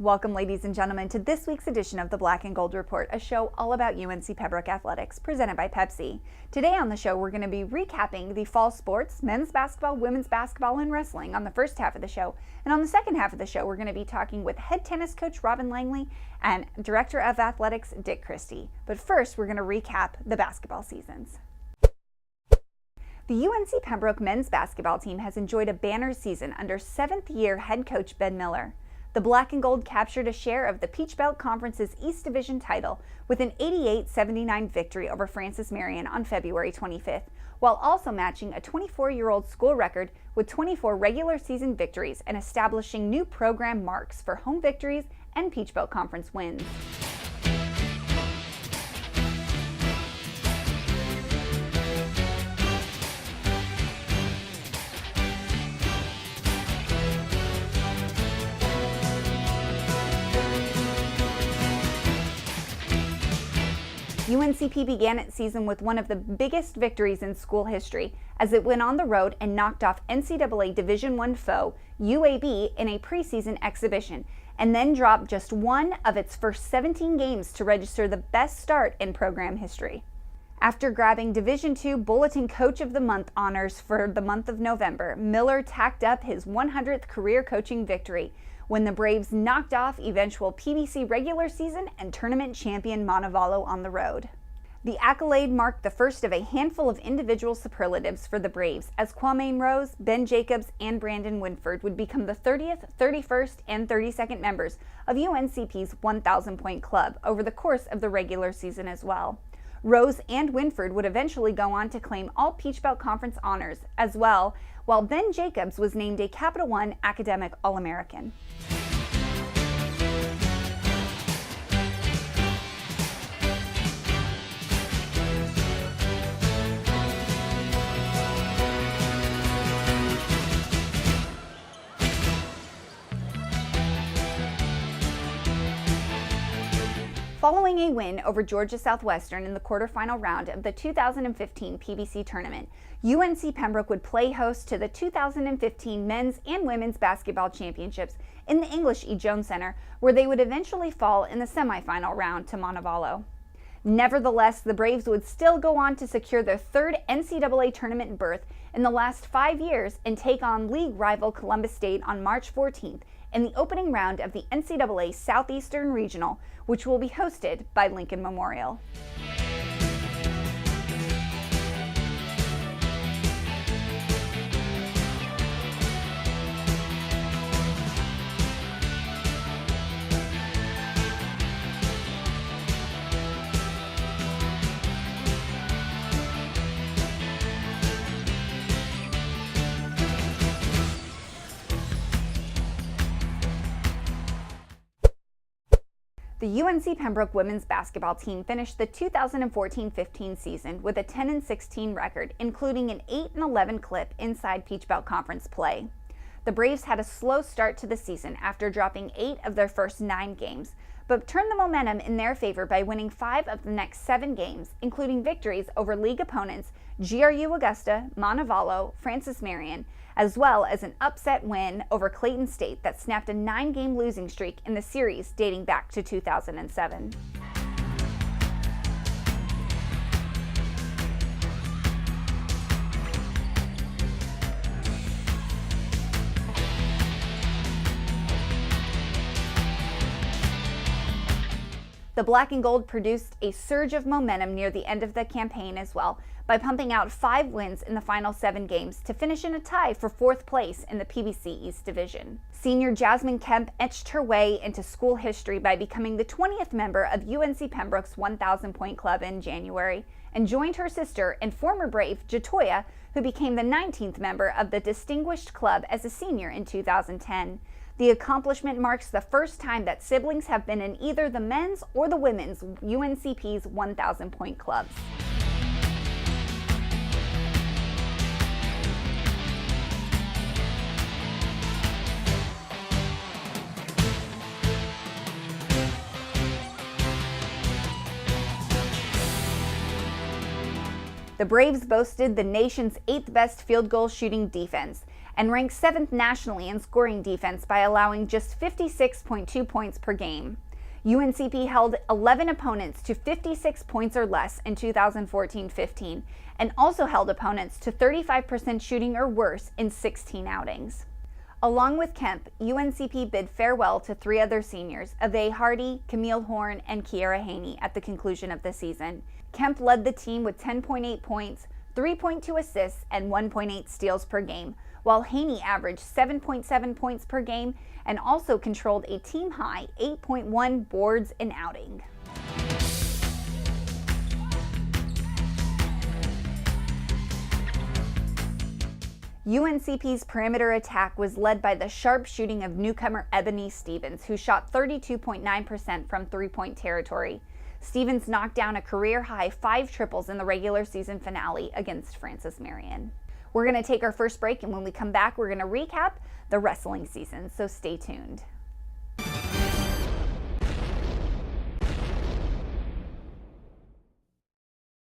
Welcome, ladies and gentlemen, to this week's edition of the Black and Gold Report, a show all about UNC Pembroke athletics, presented by Pepsi. Today on the show, we're going to be recapping the fall sports, men's basketball, women's basketball, and wrestling on the first half of the show. And on the second half of the show, we're going to be talking with head tennis coach Robin Langley and director of athletics Dick Christie. But first, we're going to recap the basketball seasons. The UNC Pembroke men's basketball team has enjoyed a banner season under seventh-year head coach Ben Miller. The Black and Gold captured a share of the Peach Belt Conference's East Division title with an 88-79 victory over Francis Marion on February 25th, while also matching a 24-year-old school record with 24 regular season victories and establishing new program marks for home victories and Peach Belt Conference wins. UNCP began its season with one of the biggest victories in school history as it went on the road and knocked off NCAA Division I foe UAB in a preseason exhibition, and then dropped just one of its first 17 games to register the best start in program history. After grabbing Division II Bulletin Coach of the Month honors for the month of November, Miller tacked up his 100th career coaching victory when the Braves knocked off eventual PBC regular season and tournament champion Montevallo on the road. The accolade marked the first of a handful of individual superlatives for the Braves, as Kwame Rose, Ben Jacobs, and Brandon Winford would become the 30th, 31st, and 32nd members of UNCP's 1,000-point club over the course of the regular season as well. Rose and Winford would eventually go on to claim all Peach Belt Conference honors as well, while Ben Jacobs was named a Capital One Academic All-American. Following a win over Georgia Southwestern in the quarterfinal round of the 2015 PBC tournament, UNC Pembroke would play host to the 2015 men's and women's basketball championships in the English E. Jones Center, where they would eventually fall in the semifinal round to Montevallo. Nevertheless, the Braves would still go on to secure their third NCAA tournament berth in the last 5 years and take on league rival Columbus State on March 14th in the opening round of the NCAA Southeastern Regional, which will be hosted by Lincoln Memorial. The UNC Pembroke women's basketball team finished the 2014-15 season with a 10-16 record, including an 8-11 clip inside Peach Belt Conference play. The Braves had a slow start to the season after dropping 8 of their first 9 games, but turned the momentum in their favor by winning 5 of the next 7 games, including victories over league opponents GRU Augusta, Montevallo, Francis Marion, as well as an upset win over Clayton State that snapped a 9-game losing streak in the series dating back to 2007. The Black and Gold produced a surge of momentum near the end of the campaign as well, by pumping out 5 wins in the final 7 games to finish in a tie for 4th place in the PBC East Division. Senior Jasmine Kemp etched her way into school history by becoming the 20th member of UNC Pembroke's 1,000-point club in January, and joined her sister and former Brave, Jatoya, who became the 19th member of the distinguished club as a senior in 2010. The accomplishment marks the first time that siblings have been in either the men's or the women's UNCP's 1,000-point clubs. The Braves boasted the nation's 8th best field goal shooting defense and ranked 7th nationally in scoring defense by allowing just 56.2 points per game. UNCP held 11 opponents to 56 points or less in 2014-15, and also held opponents to 35% shooting or worse in 16 outings. Along with Kemp, UNCP bid farewell to 3 other seniors, Ave Hardy, Camille Horn, and Kiera Haney at the conclusion of the season. Kemp led the team with 10.8 points, 3.2 assists, and 1.8 steals per game, while Haney averaged 7.7 points per game and also controlled a team-high 8.1 boards an outing. UNCP's perimeter attack was led by the sharp shooting of newcomer Ebony Stevens, who shot 32.9% from three-point territory. Stevens knocked down a career-high 5 triples in the regular season finale against Francis Marion. We're going to take our first break, and when we come back, we're going to recap the wrestling season, so stay tuned.